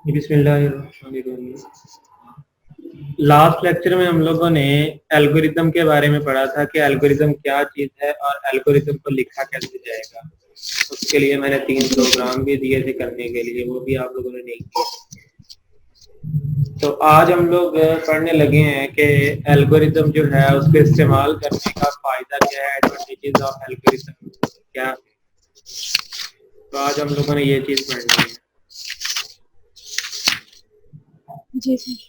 बिस्मिल्लाहिर्रहमानिर्रहीम। Last lecture में हम लोगों ने एल्गोरिदम के बारे में पढ़ा था कि एल्गोरिदम क्या चीज है और एल्गोरिदम को लिखा कैसे जाएगा। उसके लिए मैंने 3 प्रोग्राम भी दिए थे करने के लिए, वो भी आप लोगों ने नहीं किए। तो आज हम लोग पढ़ने लगे हैं कि एल्गोरिदम जो है उसको इस्तेमाल करने का फायदा क्या है, एडवांटेजेस ऑफ एल्गोरिदम क्या है। तो आज हम लोगों ने ये चीज पढ़नी है। जी सर।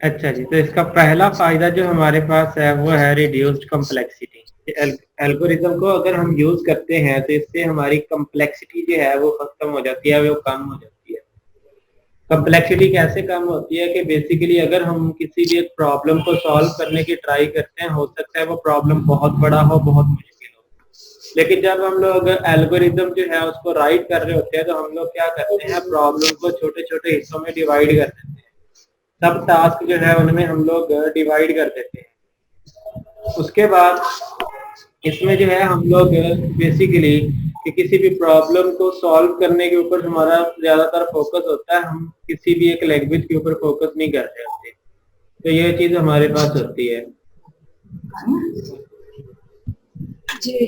अच्छा जी, तो इसका पहला फायदा जो हमारे पास है वो है रिड्यूस्ड कम्प्लेक्सिटी। एल्गोरिदम को अगर हम यूज करते हैं तो इससे हमारी कम्प्लेक्सिटी जो है वो खत्म हो जाती है, वो कम हो जाती है। कम्प्लेक्सिटी कैसे कम होती है कि बेसिकली अगर हम किसी भी एक प्रॉब्लम को सॉल्व करने की ट्राई करते हैं, हो सकता है वो प्रॉब्लम बहुत बड़ा हो, बहुत मुश्किल हो। लेकिन जब हम लोग एल्गोरिदम जो है उसको राइट कर रहे होते हैं तो हम लोग क्या करते हैं, प्रॉब्लम को छोटे छोटे हिस्सों में डिवाइड कर देते हैं। सब टास्क जो है उनमें हम लोग डिवाइड कर देते हैं। उसके बाद इसमें जो है हम लोग बेसिकली कि किसी भी प्रॉब्लम को सॉल्व करने के ऊपर हमारा ज्यादातर फोकस होता है, हम किसी भी एक लैंग्वेज के ऊपर फोकस नहीं कर रहे होते। तो ये चीज हमारे पास होती है जी।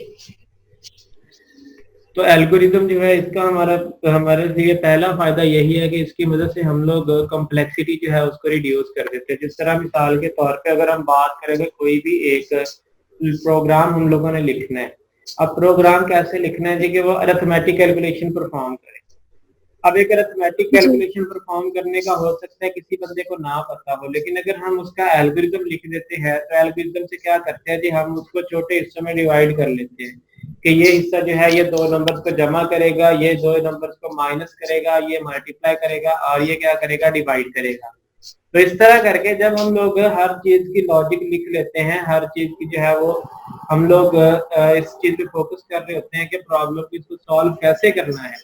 तो एल्गोरिदम जो है इसका हमारे लिए पहला फायदा यही है कि इसकी मदद से हम लोग कम्प्लेक्सिटी जो है उसको रिड्यूस कर देते हैं। जिस तरह मिसाल के तौर पे अगर हम बात करेंगे, कोई भी एक प्रोग्राम हम लोगों ने लिखना है। अब प्रोग्राम कैसे लिखना है जी कि वो अरिथमेटिक कैलकुलेशन परफॉर्म करे। अब एक अरिथमेटिक कैलकुलेशन परफॉर्म करने का हो सकता है किसी बंदे को ना पता हो, लेकिन अगर हम उसका एल्गोरिदम लिख देते हैं तो एल्गोरिदम से क्या करते हैं जी, हम उसको छोटे हिस्सों में डिवाइड कर लेते हैं कि ये हिस्सा जो है ये 2 नंबर्स को जमा करेगा, ये 2 नंबर्स को माइनस करेगा, ये मल्टीप्लाई करेगा और ये क्या करेगा, डिवाइड करेगा। तो इस तरह करके जब हम लोग हर चीज की लॉजिक लिख लेते हैं, हर चीज की जो है वो हम लोग इस चीज पे फोकस कर रहे होते हैं कि प्रॉब्लम को इसको सॉल्व कैसे करना है,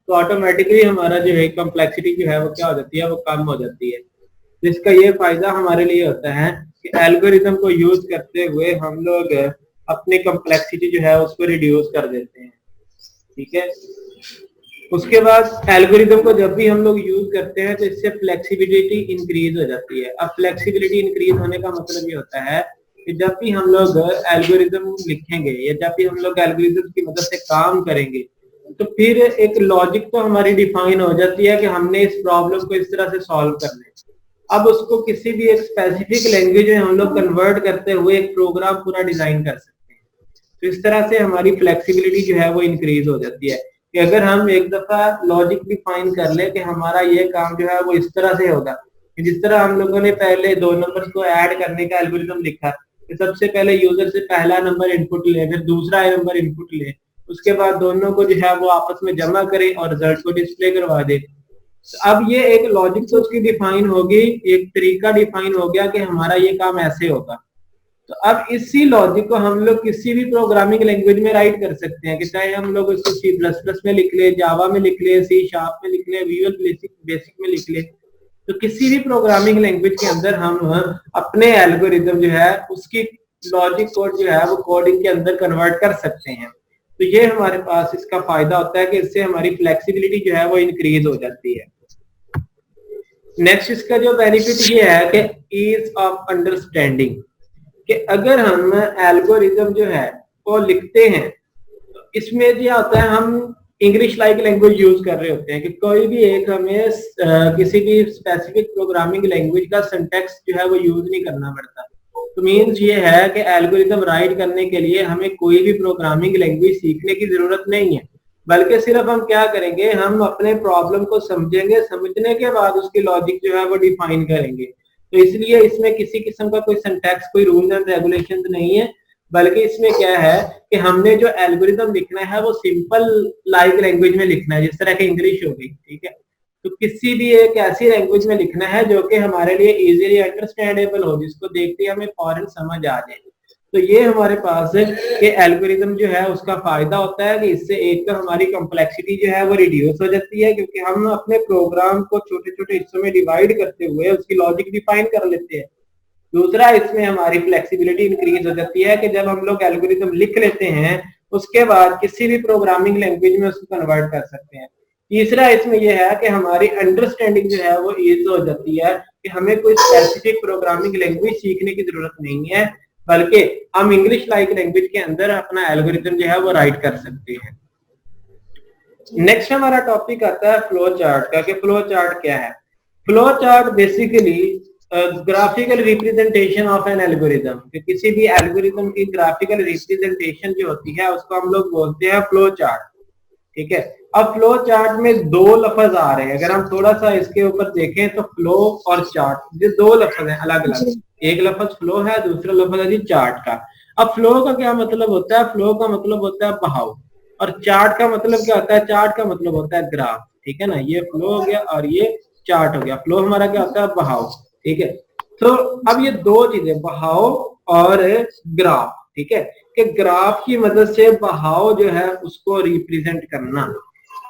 तो ऑटोमेटिकली हमारा जो है कम्प्लेक्सिटी जो है वो क्या हो जाती है, वो कम हो जाती है। तो इसका ये फायदा हमारे लिए होता है कि एल्गोरिदम को यूज करते हुए हम लोग अपनी कम्प्लेक्सिटी जो है उसको रिड्यूस कर देते हैं। ठीक है। उसके बाद एल्गोरिदम को जब भी हम लोग यूज करते हैं तो इससे फ्लेक्सिबिलिटी इंक्रीज हो जाती है। अब फ्लेक्सिबिलिटी इंक्रीज होने का मतलब ये होता है कि जब भी हम लोग एल्गोरिदम लिखेंगे या जब भी हम लोग एल्गोरिदम की मदद से काम करेंगे तो फिर एक लॉजिक तो हमारी डिफाइन हो जाती है कि हमने इस प्रॉब्लम को इस तरह से सॉल्व करना है। अब उसको किसी भी एक स्पेसिफिक लैंग्वेज में हम लोग कन्वर्ट करते हुए एक प्रोग्राम पूरा डिजाइन कर सकते हैं। तो इस तरह से हमारी फ्लेक्सिबिलिटी जो है वो इंक्रीज हो जाती है कि अगर हम एक दफा लॉजिक डिफाइन कर ले कि हमारा ये काम जो है वो इस तरह से होगा कि जिस तरह हम लोगों ने पहले 2 नंबर्स को ऐड करने का एल्गोरिथम लिखा कि सबसे पहले यूजर से पहला नंबर इनपुट ले, फिर दूसरा नंबर इनपुट ले, उसके बाद दोनों को जो है वो आपस में जमा करे और रिजल्ट को डिस्प्ले करवा दे। तो अब ये एक लॉजिक तो उसकी डिफाइन होगी, एक तरीका डिफाइन हो गया कि हमारा ये काम ऐसे होगा। तो अब इसी लॉजिक को हम लोग किसी भी प्रोग्रामिंग लैंग्वेज में राइट कर सकते हैं कि चाहे हम लोग इसको C++ में लिख ले, जावा में लिख ले, C# में लिख ले, विजुअल बेसिक में लिख ले। तो किसी भी प्रोग्रामिंग लैंग्वेज के अंदर हम अपने एल्गोरिदम जो है उसकी लॉजिक कोड जो है वो कोडिंग के अंदर कन्वर्ट कर सकते हैं। तो ये हमारे पास इसका फायदा होता है कि इससे हमारी फ्लेक्सिबिलिटी जो है वो इंक्रीज हो जाती है। नेक्स्ट इसका जो बेनिफिट ये है कि ईज ऑफ अंडरस्टैंडिंग, कि अगर हम एल्गोरिदम जो है वो लिखते हैं तो इसमें क्या होता है, हम इंग्लिश लाइक लैंग्वेज यूज कर रहे होते हैं कि कोई भी एक हमें किसी भी स्पेसिफिक प्रोग्रामिंग लैंग्वेज का सिंटैक्स जो है वो यूज नहीं करना पड़ता। तो मीन्स ये है कि एल्गोरिदम राइट करने के लिए हमें कोई भी प्रोग्रामिंग लैंग्वेज सीखने की जरूरत नहीं है, बल्कि सिर्फ हम क्या करेंगे, हम अपने प्रॉब्लम को समझेंगे, समझने के बाद उसकी लॉजिक जो है वो डिफाइन करेंगे। तो इसलिए इसमें किसी किस्म का कोई सिंटैक्स, कोई रूल्स एंड रेगुलेशन नहीं है, बल्कि इसमें क्या है कि हमने जो एल्गोरिदम लिखना है वो सिंपल लाइक लैंग्वेज में लिखना है, जिस तरह की इंग्लिश हो गई। ठीक है। तो किसी भी एक ऐसी लैंग्वेज में लिखना है जो कि हमारे लिए इजीली अंडरस्टैंडेबल हो, जिसको देखते ही हमें फौरन समझ आ जाए। तो ये हमारे पास ये एल्गोरिदम जो है उसका फायदा होता है कि इससे एक तो हमारी कॉम्प्लेक्सिटी जो है वो रिड्यूस हो जाती है, क्योंकि हम अपने प्रोग्राम को छोटे छोटे हिस्सों में डिवाइड करते हुए उसकी लॉजिक डिफाइन कर लेते हैं। दूसरा, इसमें हमारी फ्लेक्सिबिलिटी इंक्रीज हो जाती है कि जब हम लोग एल्गोरिदम लिख लेते हैं उसके बाद किसी भी प्रोग्रामिंग लैंग्वेज में उसको कन्वर्ट कर सकते हैं। तीसरा इसमें यह है कि हमारी अंडरस्टैंडिंग जो है वो ईज हो जाती है कि हमें कोई स्पेसिफिक प्रोग्रामिंग लैंग्वेज सीखने की जरूरत नहीं है, बल्कि हम इंग्लिश लाइक लैंग्वेज के अंदर अपना एल्गोरिदम जो है वो राइट कर सकते हैं। नेक्स्ट हमारा टॉपिक आता है फ्लो चार्ट का, कि फ्लो चार्ट क्या है। Flow chart basically graphical representation of N algorithm, कि किसी भी एल्गोरिदम की ग्राफिकल रिप्रेजेंटेशन जो होती है उसको हम लोग बोलते हैं फ्लो चार्ट। ठीक है, अब फ्लो चार्ट में दो लफ्ज आ रहे हैं, अगर हम थोड़ा सा इसके ऊपर देखें तो फ्लो और चार्ट, ये दो लफ्ज हैं अलग अलग। एक लफ्ज फ्लो है, दूसरा लफ्ज है जी चार्ट का। अब फ्लो का क्या मतलब होता है? फ्लो का मतलब होता है बहाव, और चार्ट का मतलब क्या होता है? चार्ट का मतलब होता है ग्राफ। ठीक है ना, ये फ्लो हो गया और ये चार्ट हो गया। फ्लो हमारा क्या होता है? बहाव। ठीक है, तो अब ये दो चीजें, बहाव और ग्राफ, ठीक है, कि ग्राफ की मदद से बहाव जो है उसको रिप्रेजेंट करना।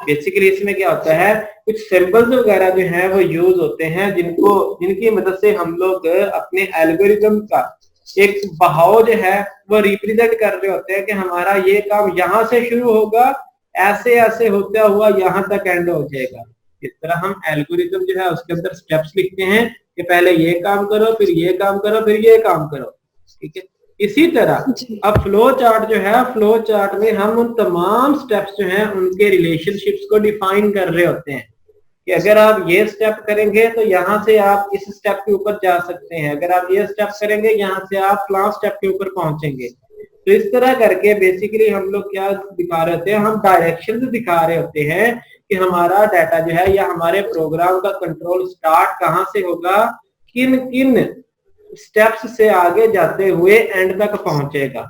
बेसिकली इसमें क्या होता है, कुछ सिंबल्स वगैरह जो है वो यूज होते हैं जिनकी मदद से हम लोग अपने एल्गोरिदम का एक बहाव जो है वो रिप्रेजेंट कर रहे होते हैं कि हमारा ये काम यहाँ से शुरू होगा, ऐसे ऐसे होता हुआ यहाँ तक एंड हो जाएगा। इस तरह हम एल्गोरिदम जो है उसके अंदर स्टेप्स लिखते हैं कि पहले ये काम करो, फिर ये काम करो, फिर ये काम करो। ठीक है, इसी तरह अब फ्लो चार्ट जो है, फ्लो चार्ट में हम उन तमाम स्टेप्स जो हैं उनके रिलेशनशिप्स को डिफाइन कर रहे होते हैं कि अगर आप ये स्टेप करेंगे तो यहाँ से आप इस स्टेप के ऊपर जा सकते हैं, अगर आप ये स्टेप करेंगे यहाँ से आप क्लास स्टेप के ऊपर पहुंचेंगे। तो इस तरह करके बेसिकली हम लोग क्या दिखा रहे होते हैं, हम डायरेक्शन दिखा रहे होते हैं कि हमारा डाटा जो है या हमारे प्रोग्राम का कंट्रोल स्टार्ट कहाँ से होगा, किन किन स्टेप्स से आगे जाते हुए एंड तक पहुंचेगा।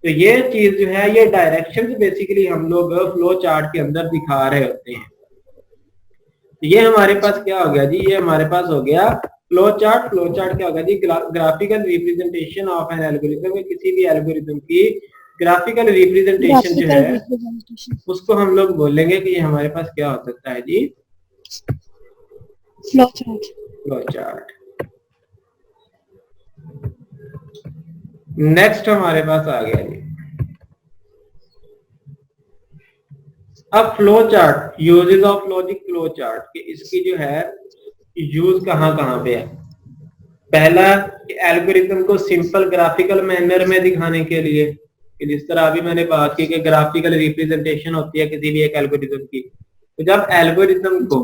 तो ये चीज जो है, ये डायरेक्शन बेसिकली हम लोग फ्लो चार्ट के अंदर दिखा रहे होते हैं। तो ये हमारे पास क्या हो गया जी, ये हमारे पास हो गया फ्लो चार्ट। फ्लो चार्ट क्या होगा जी? Graphical representation of an algorithm, किसी भी एल्गोरिथम की ग्राफिकल रिप्रेजेंटेशन जो है उसको हम लोग बोलेंगे कि ये हमारे पास क्या हो सकता है जी? Flow chart. Flow chart. Next हमारे पास आ गया जी अब flow chart, uses of logic flow chart, कि इसकी जो है यूज कहाँ कहाँ पे है। पहला, एल्गोरिथम को सिंपल ग्राफिकल मैनर में दिखाने के लिए, कि जिस तरह अभी मैंने बात की कि ग्राफिकल रिप्रेजेंटेशन होती है किसी भी एक एल्गोरिथम की, तो जब एल्गोरिथम को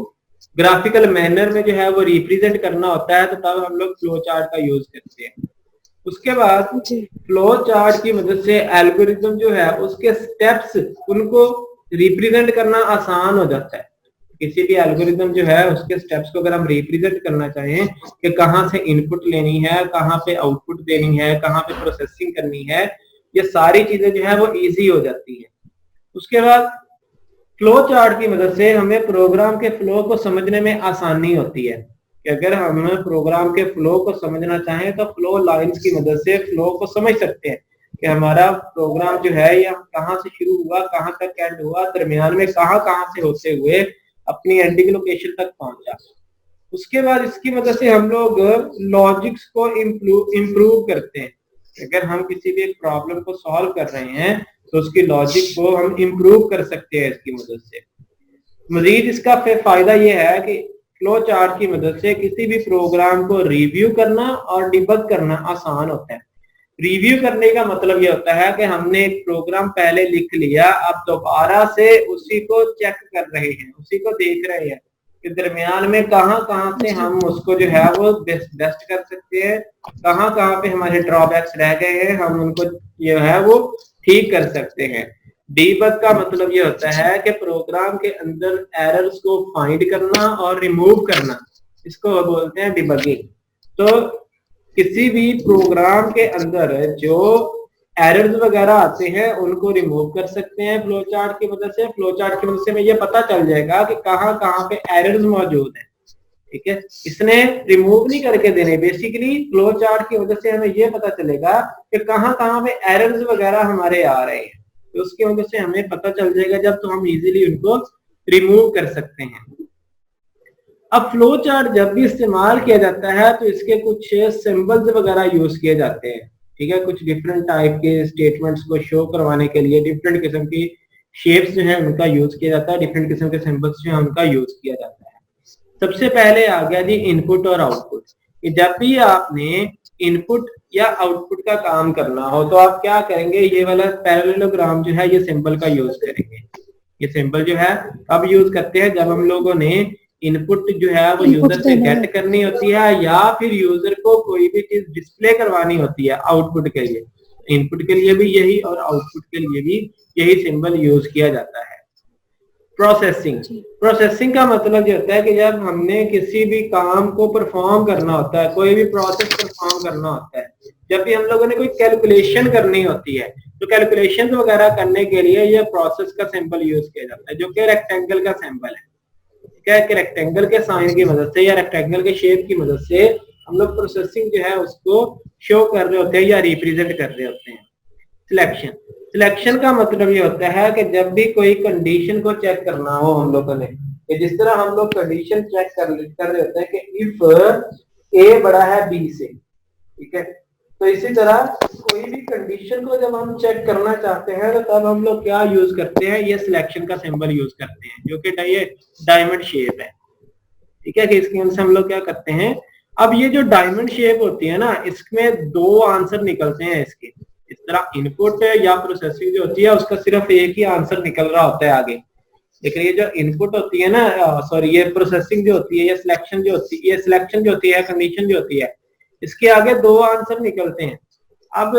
ग्राफिकल मैनर में जो है वो रिप्रेजेंट करना होता है तो तब हम लोग फ्लो चार्ट का यूज करते हैं। उसके बाद फ्लो चार्ट की मदद से एल्गोरिथम जो है उसके स्टेप्स उनको रिप्रेजेंट करना आसान हो जाता है। किसी भी एल्गोरिथम जो है उसके स्टेप्स को अगर हम रिप्रेजेंट करना चाहें कि कहाँ से इनपुट लेनी है, कहाँ पे आउटपुट देनी है, कहाँ पे प्रोसेसिंग करनी है, ये सारी चीजें जो है वो इजी हो जाती है। उसके बाद फ्लो चार्ट की मदद से हमें प्रोग्राम के फ्लो को समझने में आसानी होती है कि अगर हम प्रोग्राम के फ्लो को समझना चाहें तो फ्लो लाइंस की मदद से फ्लो को समझ सकते हैं कि हमारा प्रोग्राम जो है या कहाँ से शुरू हुआ, कहाँ तक एंड हुआ, दरमियान में कहाँ कहाँ से होते हुए अपनी एंडिंग लोकेशन तक पहुंचा। उसके बाद इसकी मदद से हम लोग लॉजिक्स को इम्प्रूव करते हैं। अगर हम किसी भी एक प्रॉब्लम को सॉल्व कर रहे हैं तो उसकी लॉजिक को हम इम्प्रूव कर सकते हैं इसकी मदद से। मजीद इसका फिर फायदा यह है कि फ्लो चार्ट की मदद से किसी भी प्रोग्राम को रिव्यू करना और डिबग करना आसान होता है। रिव्यू करने का मतलब ये होता है कि हमने एक प्रोग्राम पहले लिख लिया, अब दोबारा से उसी को चेक कर रहे हैं, उसी को देख रहे हैं कि दरमियान में कहाँ कहाँ से हम उसको जो है वो बेस्ट कर सकते हैं, कहाँ कहाँ पे हमारे ड्रॉबैक्स रह गए हैं, हम उनको जो है वो ठीक कर सकते हैं। डीबग का मतलब ये होता है कि प्रोग्राम के अंदर एरर्स को फाइंड करना और रिमूव करना, इसको बोलते हैं डिबगिंग। तो किसी भी प्रोग्राम के अंदर जो एरर्स वगैरह आते हैं उनको रिमूव कर सकते हैं फ्लो चार्ट की मदद से। फ्लो चार्ट की मदद से हमें ये पता चल जाएगा कि कहाँ कहाँ पे एरर्स मौजूद हैं। ठीक है, इसने रिमूव नहीं करके देने। बेसिकली फ्लो चार्ट की वजह से हमें ये पता चलेगा कि कहाँ कहाँ पे एरर्स वगैरह हमारे आ रहे हैं, तो उसकी वजह से हमें पता चल जाएगा जब, तो हम इजीली उनको रिमूव कर सकते हैं। अब फ्लो चार्ट जब भी इस्तेमाल किया जाता है तो इसके कुछ सिंबल्स वगैरह यूज किए जाते हैं, ठीक है, कुछ डिफरेंट टाइप के स्टेटमेंट्स को शो करवाने के लिए डिफरेंट किस्म की शेप्स जो है उनका यूज किया जाता है, डिफरेंट किस्म के सिंबल्स जो है उनका यूज किया जाता है। सबसे पहले आ गया जी इनपुट और आउटपुट। जब भी आपने इनपुट या आउटपुट का काम करना हो तो आप क्या करेंगे, ये वाला पैरेललोग्राम जो है ये सिंबल का यूज करेंगे। ये सिंबल जो है अब यूज करते हैं जब हम लोगों ने इनपुट जो है वो यूजर से गेट करनी होती है या फिर यूजर को कोई भी चीज डिस्प्ले करवानी होती है आउटपुट के लिए। इनपुट के लिए भी यही और आउटपुट के लिए भी यही सिंबल यूज किया जाता है। प्रोसेसिंग, प्रोसेसिंग का मतलब ये होता है कि जब हमने किसी भी काम को परफॉर्म करना होता है, कोई भी प्रोसेस परफॉर्म करना होता है, जब भी हम लोगों ने कोई कैलकुलेशन करनी होती है तो कैलकुलेशन वगैरह करने के लिए ये प्रोसेस का सिंबल यूज किया जाता है जो कि रेक्टेंगल का सिंबल है। ठीक है, कि रेक्टेंगल के साइन की मदद से या रेक्टेंगल के शेप की मदद से हम लोग प्रोसेसिंग जो है उसको शो कर रहे होते हैं या रिप्रेजेंट कर रहे होते हैं। सिलेक्शन, सिलेक्शन का मतलब ये होता है कि जब भी कोई कंडीशन को चेक करना हो हम लोगों ने, कि जिस तरह हम लोग कंडीशन चेक कर रहे होते हैं कि इफ ए बड़ा है बी से, ठीक है, तो इसी तरह कोई भी कंडीशन को जब हम चेक करना चाहते हैं तो तब हम लोग क्या यूज करते हैं, ये सिलेक्शन का सिंबल यूज करते हैं जो कि ये डायमंड शेप है। ठीक है, कि इसके अंदर हम लोग क्या करते हैं, अब ये जो डायमंड शेप होती है ना, इसमें दो आंसर निकलते हैं इसके। इस तरह इनपुट या प्रोसेसिंग जो होती है उसका सिर्फ एक ही आंसर निकल रहा होता है आगे, लेकिन ये जो इनपुट होती है ना, सॉरी, ये प्रोसेसिंग जो होती है, ये सिलेक्शन जो होती है, ये सिलेक्शन जो होती है, कंडीशन जो होती है, इसके आगे दो आंसर निकलते हैं। अब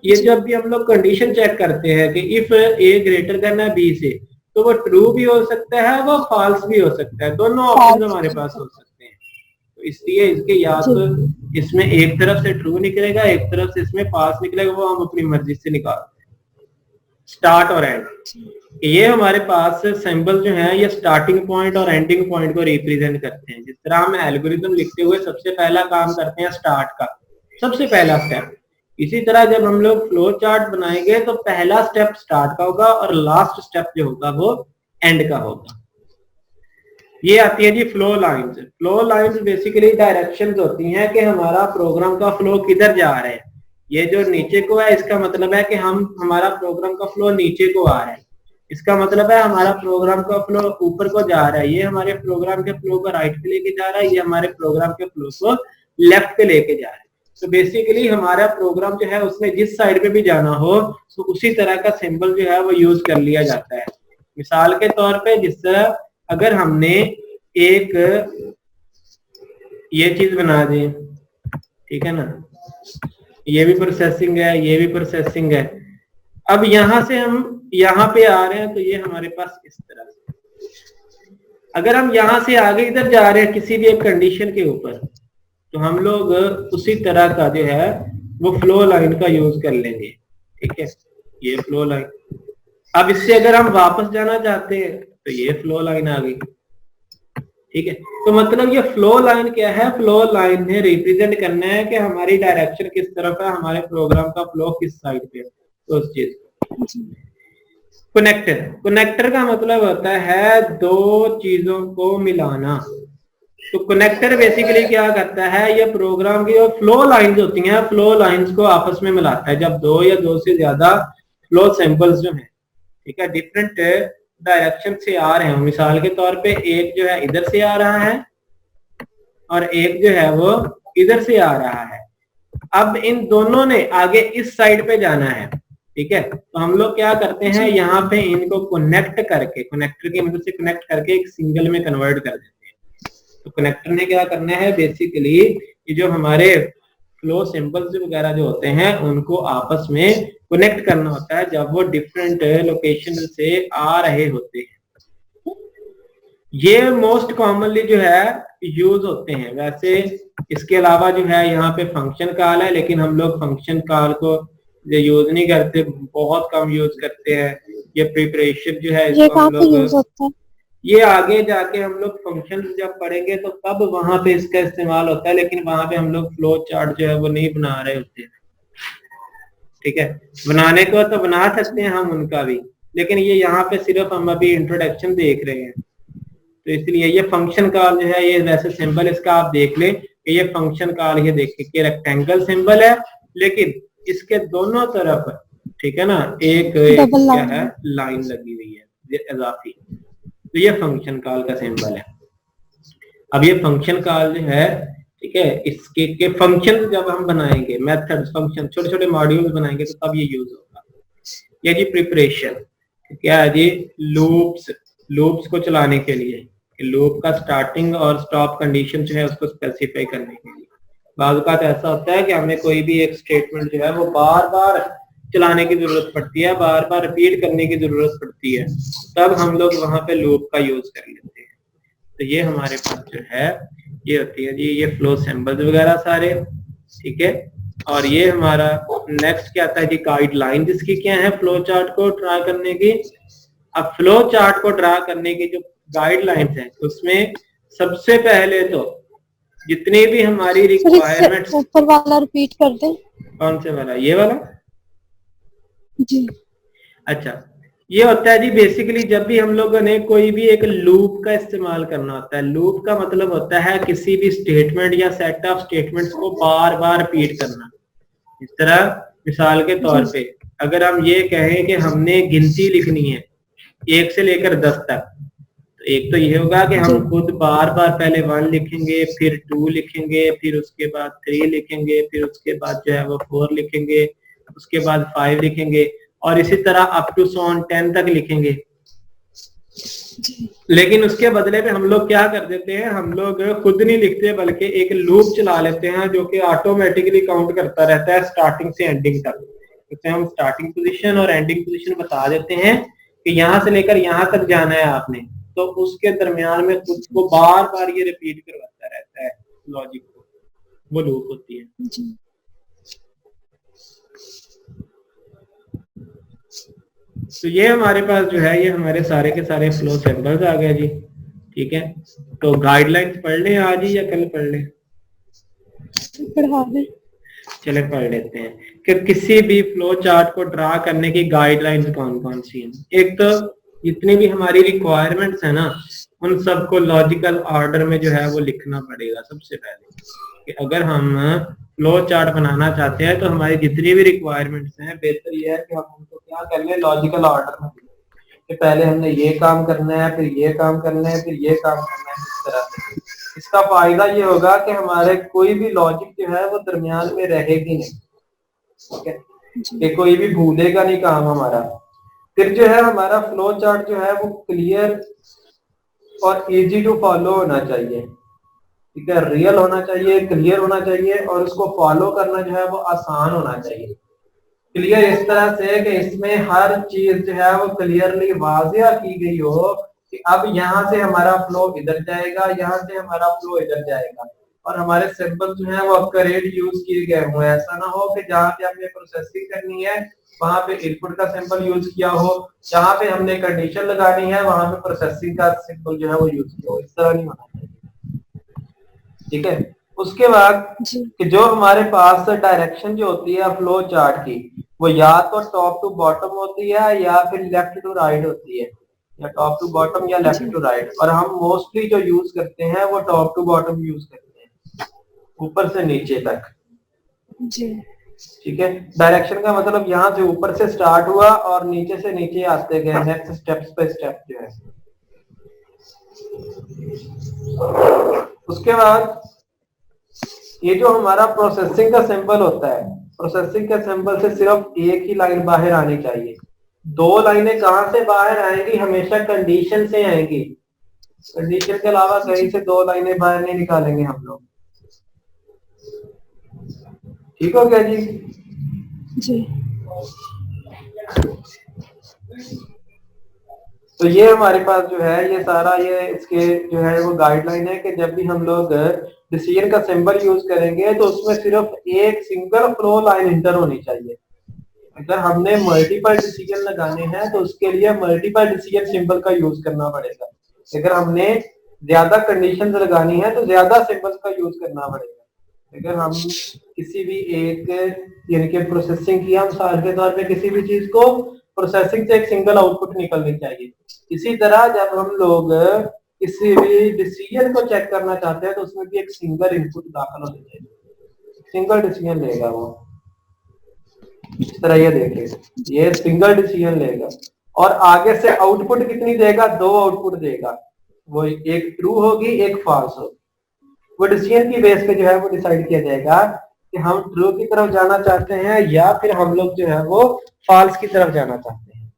ये जब भी हम लोग कंडीशन चेक करते हैं कि इफ ए ग्रेटर देन है बी से, तो वो ट्रू भी हो सकता है, वो फॉल्स भी हो सकता है, दोनों ऑप्शन हमारे पास हो सकते हैं। तो इसलिए इसके या तो इसमें एक तरफ से ट्रू निकलेगा, एक तरफ से इसमें फॉल्स निकलेगा, वो हम अपनी मर्जी से निकालते हैं। स्टार्ट और एंड, ये हमारे पास सिंबल जो है ये स्टार्टिंग पॉइंट और एंडिंग पॉइंट को रिप्रेजेंट करते हैं। जिस तरह हम एल्गोरिथम लिखते हुए सबसे पहला काम करते हैं स्टार्ट का, सबसे पहला स्टेप, इसी तरह जब हम लोग फ्लो चार्ट बनाएंगे तो पहला स्टेप स्टार्ट का होगा और लास्ट स्टेप जो होगा वो एंड का होगा। ये आती है जी flow lines. Flow lines basically directions होती हैं कि हमारा प्रोग्राम का फ्लो किधर जा रहा है। ये जो नीचे को है इसका मतलब है कि हमारा प्रोग्राम का फ्लो नीचे को आ रहा है, इसका मतलब है हमारा प्रोग्राम का फ्लो ऊपर को जा रहा है, ये हमारे प्रोग्राम के फ्लो को राइट पे लेके जा रहा है, ये हमारे प्रोग्राम के फ्लो को लेफ्ट पे लेके जा रहा है। तो बेसिकली हमारा प्रोग्राम जो है उसमें जिस साइड पे भी जाना हो तो उसी तरह का सिंबल जो है वो यूज कर लिया जाता है। मिसाल के तौर पे जिस तरह अगर हमने एक ये चीज बना दी, ठीक है ना, ये भी प्रोसेसिंग है, ये भी प्रोसेसिंग है। अब यहां से हम यहाँ पे आ रहे हैं तो ये हमारे पास इस तरह से, अगर हम यहाँ से आगे इधर जा रहे हैं किसी भी एक कंडीशन के ऊपर तो हम लोग उसी तरह का जो है वो फ्लो लाइन का यूज कर लेंगे। ठीक है, ये फ्लो लाइन। अब इससे अगर हम वापस जाना चाहते हैं तो ये फ्लो लाइन आ गई। ठीक है, तो मतलब ये फ्लो लाइन क्या है, फ्लो लाइन ने रिप्रेजेंट करना है कि हमारी डायरेक्शन किस तरफ है, हमारे प्रोग्राम का फ्लो किस साइड पे है, तो उस चीज। कनेक्टर, कनेक्टर का मतलब होता है दो चीजों को मिलाना। तो कनेक्टर बेसिकली क्या करता है, ये प्रोग्राम की जो फ्लो लाइंस होती हैं, फ्लो लाइंस को आपस में मिलाता है। जब दो या दो से ज्यादा फ्लो सैंपल्स जो हैं, ठीक है, डिफरेंट डायरेक्शन से आ रहे हैं, मिसाल के तौर पे एक जो है इधर से आ रहा है और एक जो है वो इधर से आ रहा है, अब इन दोनों ने आगे इस साइड पे जाना है। ठीक है, तो हम लोग क्या करते हैं, यहाँ पे इनको कनेक्ट करके, कनेक्टर की मदद से कनेक्ट करके एक सिंगल में कन्वर्ट कर देते हैं। तो कनेक्टर ने क्या करना है, बेसिकली ये जो हमारे फ्लो सिंबल्स वगैरह जो होते हैं उनको आपस में कनेक्ट करना होता है जब वो डिफरेंट लोकेशन से आ रहे होते हैं। ये मोस्ट कॉमनली जो है यूज होते हैं। वैसे इसके अलावा जो है यहाँ पे फंक्शन कॉल है, लेकिन हम लोग फंक्शन कॉल को यूज नहीं करते, बहुत कम यूज करते हैं। ये प्रिपरेशन जो है इसको हम लोग, ये आगे जाके हम लोग फंक्शन जब पढ़ेंगे तो तब वहां पे इसका इस्तेमाल होता है, लेकिन वहां पे हम लोग फ्लो चार्ट जो है वो नहीं बना रहे होते हैं। ठीक है, बनाने को तो बना सकते हैं हम उनका भी, लेकिन ये यहाँ पे सिर्फ हम अभी इंट्रोडक्शन देख रहे हैं। तो इसलिए ये फंक्शन कॉल जो है, ये वैसे सिंबल इसका आप देख लें कि ये फंक्शन कॉल, ये देखिए कि रेक्टेंगल सिंबल है, लेकिन इसके दोनों तरफ, ठीक है ना, एक क्या है, लाइन लगी हुई है इजाफी। तो ये फंक्शन कॉल का सिंबल है। अब ये फंक्शन कॉल जो है, ठीक है, इसके के फंक्शन जब हम बनाएंगे, मेथड्स, फंक्शन, छोटे छोटे मॉड्यूल्स बनाएंगे तो तब ये यूज होगा। ये जी प्रिपरेशन क्या है जी, लूप्स, लूप्स को चलाने के लिए, लूप का स्टार्टिंग और स्टॉप कंडीशन जो है उसको स्पेसिफाई करने के लिए। बाज़ औक़ात ऐसा होता है कि हमें कोई भी एक स्टेटमेंट जो है वो बार बार चलाने की जरूरत पड़ती है, बार बार रिपीट करने की जरूरत पड़ती है, तब हम लोग वहां पे लूप का यूज कर लेते हैं। तो ये हमारे पास जो है ये होती है जी, ये फ्लो सिंबल्स वगैरह सारे, ठीक है। और ये हमारा नेक्स्ट क्या आता है जी, गाइडलाइन, जिसकी क्या है, फ्लो चार्ट को ड्रा करने की। अब फ्लो चार्ट को ड्रा करने की जो गाइडलाइंस है, उसमें सबसे पहले तो जितनी भी हमारी रिक्वायरमेंट्स, ऊपर वाला रिपीट कर दें। कौन से वाला, ये वाला जी। अच्छा, ये होता है जी बेसिकली जब भी हम लोगों ने कोई भी एक लूप का इस्तेमाल करना होता है। लूप का मतलब होता है किसी भी स्टेटमेंट या सेट ऑफ स्टेटमेंट्स को बार बार रिपीट करना। इस तरह मिसाल के तौर पे अगर हम ये कहें कि हमने गिनती लिखनी है 1 से लेकर 10 तक, तो एक तो ये होगा कि हम खुद बार बार पहले 1 लिखेंगे, फिर 2 लिखेंगे, फिर उसके बाद 3 लिखेंगे, फिर उसके बाद जो है वो 4 लिखेंगे, उसके बाद 5 लिखेंगे, और इसी तरह अप टू 10 तक लिखेंगे। लेकिन उसके बदले में हम लोग क्या कर देते हैं, हम लोग खुद नहीं लिखते बल्कि एक लूप चला लेते हैं जो कि ऑटोमेटिकली काउंट करता रहता है स्टार्टिंग से एंडिंग तक। तो हम स्टार्टिंग पोजीशन और एंडिंग पोजीशन बता देते हैं कि यहाँ से लेकर यहाँ तक जाना है आपने, तो उसके दरमियान में खुद को बार बार ये रिपीट करवाता रहता है लॉजिक को, वो लूप होती है। तो ये हमारे पास जो है, ये हमारे सारे के सारे फ्लो सिंबल्स आ गए जी, ठीक है। तो गाइडलाइंस पढ़ लें आज ही या कल पढ़ लें? पढ़ा दें। चले पढ़ लेते हैं कि किसी भी फ्लो चार्ट को ड्रा करने की गाइडलाइंस कौन कौन सी हैं। एक तो जितनी भी हमारी रिक्वायरमेंट्स है ना, उन सबको लॉजिकल ऑर्डर में जो है वो लिखना पड़ेगा सबसे पहले। कि अगर हम फ्लो चार्ट बनाना चाहते हैं तो हमारी जितनी भी रिक्वायरमेंट्स हैं, बेहतर ये है कि हम उनको क्या कर लें, लॉजिकल ऑर्डर में, कि पहले हमने ये काम करना है, फिर ये काम करना है, फिर ये काम करना है, इस तरह से। इसका फायदा ये होगा कि हमारे कोई भी लॉजिक जो है वो दरमियान में रहेगी नहीं, ठीक है, कि कोई भी भूलेगा नहीं काम हमारा। फिर जो है हमारा फ्लो चार्ट जो है वो क्लियर और इजी टू फॉलो होना चाहिए, ठीक है, रियल होना चाहिए, क्लियर होना चाहिए, और उसको फॉलो करना जो है वो आसान होना चाहिए। क्लियर इस तरह से कि इसमें हर चीज जो है वो क्लियरली वाजिया की गई हो कि अब यहाँ से हमारा फ्लो इधर जाएगा, यहाँ से हमारा फ्लो इधर जाएगा, और हमारे सिंबल जो है वो करेक्ट यूज किए गए हुए हैं। ऐसा ना हो कि जहाँ पे हमने प्रोसेसिंग करनी है वहां पे इनपुट का सिंबल यूज किया हो, जहाँ पे हमने कंडीशन लगानी है वहां पे प्रोसेसिंग का सिंबल जो है वो यूज किया हो। इस तरह नहीं होना चाहिए, ठीक है। उसके बाद कि जो हमारे पास डायरेक्शन जो होती है फ्लो चार्ट की, वो या तो टॉप टू बॉटम होती है या फिर लेफ्ट टू राइट होती है, या टॉप टू बॉटम या लेफ्ट टू राइट। और हम मोस्टली जो यूज करते हैं वो टॉप टू बॉटम यूज करते हैं, ऊपर से नीचे तक जी, ठीक है। डायरेक्शन का मतलब यहाँ से ऊपर से स्टार्ट हुआ और नीचे से नीचे आते गए, नेक्स्ट स्टेप्स पे स्टेप जो है। उसके बाद ये जो हमारा प्रोसेसिंग का सिंबल होता है, प्रोसेसिंग के सिंबल से सिर्फ एक ही लाइन बाहर आनी चाहिए। 2 लाइनें कहां से बाहर आएंगी, हमेशा कंडीशन से आएंगी। कंडीशन के अलावा कहीं से 2 लाइनें बाहर नहीं निकालेंगे हम लोग, ठीक हो गया जी? जी। तो ये हमारे पास जो है ये सारा ये इसके जो है वो गाइडलाइन है कि जब भी हम लोग डिसीजन का सिंबल यूज करेंगे तो उसमें सिर्फ एक सिंगल फ्लो लाइन इंटर होनी चाहिए। अगर हमने मल्टीपल डिसीजन लगाने हैं तो उसके लिए मल्टीपल डिसीजन सिंबल का यूज करना पड़ेगा। अगर हमने ज्यादा कंडीशंस लगानी है तो ज्यादा सिंबल्स का यूज करना पड़ेगा। अगर हम किसी भी एक यानी कि प्रोसेसिंग किया, मिसाल के तौर पे किसी भी चीज को प्रोसेसिंग से एक सिंगल आउटपुट निकलनी चाहिए। इसी तरह जब हम लोग किसी भी डिसीजन को चेक करना चाहते हैं तो उसमें भी एक सिंगल इनपुट दाखिल होना चाहिए, सिंगल डिसीजन लेगा वो। इस तरह ये देखिए, ये सिंगल डिसीजन लेगा और आगे से आउटपुट कितनी देगा, 2 आउटपुट देगा, वो एक ट्रू होगी एक फॉल्स होगी। वो डिसीजन की बेस पे जो है वो डिसाइड किया जाएगा कि हम ट्रू की तरफ जाना चाहते हैं या फिर हम लोग जो है वो फॉल्स की तरफ जाना चाहते हैं।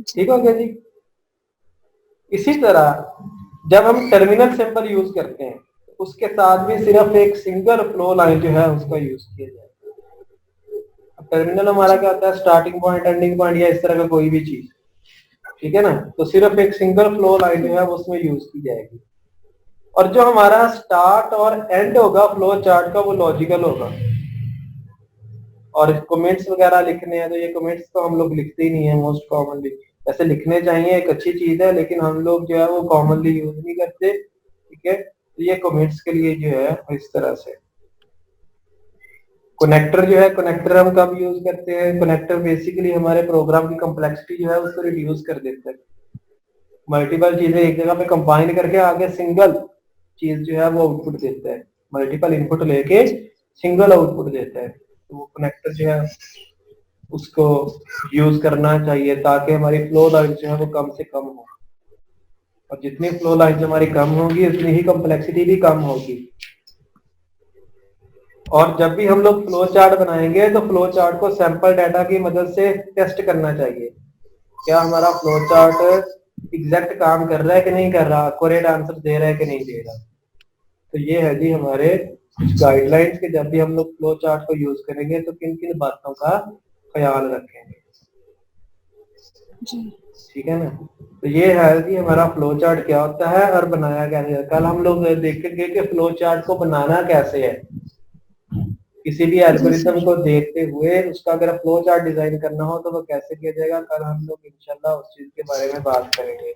ठीक हो गया जी। इसी तरह जब हम टर्मिनल सिंबल यूज करते हैं उसके साथ भी सिर्फ एक सिंगल फ्लो लाइन जो है उसका यूज किया जाएगा। टर्मिनल हमारा क्या होता है, स्टार्टिंग पॉइंट, एंडिंग पॉइंट या इस तरह का कोई भी चीज, ठीक है ना। तो सिर्फ एक सिंगल फ्लो लाइन जो है वो उसमें यूज की जाएगी। और जो हमारा स्टार्ट और एंड होगा फ्लो चार्ट का वो लॉजिकल होगा। और कमेंट्स वगैरह लिखने हैं तो ये कमेंट्स तो हम लोग लिखते ही नहीं है मोस्ट कॉमनली। ऐसे लिखने चाहिए, एक अच्छी चीज है, लेकिन हम लोग जो है वो कॉमनली यूज नहीं करते। ठीक है, तो ये कमेंट्स के लिए जो है इस तरह से। कनेक्टर जो है, कनेक्टर हम कब यूज करते हैं, कनेक्टर बेसिकली हमारे प्रोग्राम की कॉम्प्लेक्सिटी जो है उसको रिड्यूस कर देता है। मल्टीपल चीजें एक जगह पे कंबाइन करके आगे सिंगल चीज जो है वो आउटपुट देता है, मल्टीपल इनपुट लेके सिंगल आउटपुट देता है। तो वो कनेक्टर जो है उसको यूज करना चाहिए ताकि हमारी फ्लो लाइन जो है वो कम से कम हो। और जितनी फ्लो लाइन हमारी कम होगी उतनी ही कॉम्प्लेक्सिटी भी कम होगी। और जब भी हम लोग फ्लो चार्ट बनाएंगे तो फ्लो चार्ट को सैंपल डाटा की मदद से टेस्ट करना चाहिए, क्या हमारा फ्लो चार्ट एग्जैक्ट काम कर रहा है कि नहीं कर रहा, एक्यूरेट आंसर दे रहा है कि नहीं दे रहा। तो ये है जी हमारे कुछ गाइडलाइंस के जब भी हम लोग फ्लो चार्ट को यूज करेंगे तो किन किन बातों का ख्याल रखेंगे। जी ठीक है ना। तो ये है कि हमारा फ्लो चार्ट क्या होता है और बनाया कैसे है। कल हम लोग देखेंगे कि फ्लो चार्ट को बनाना कैसे है। किसी भी जी एल्गोरिथम सर। को देखते हुए उसका अगर फ्लो चार्ट डिजाइन करना हो तो वो कैसे किया जाएगा, कल हम लोग इंशाल्लाह उस चीज के बारे में बात करेंगे।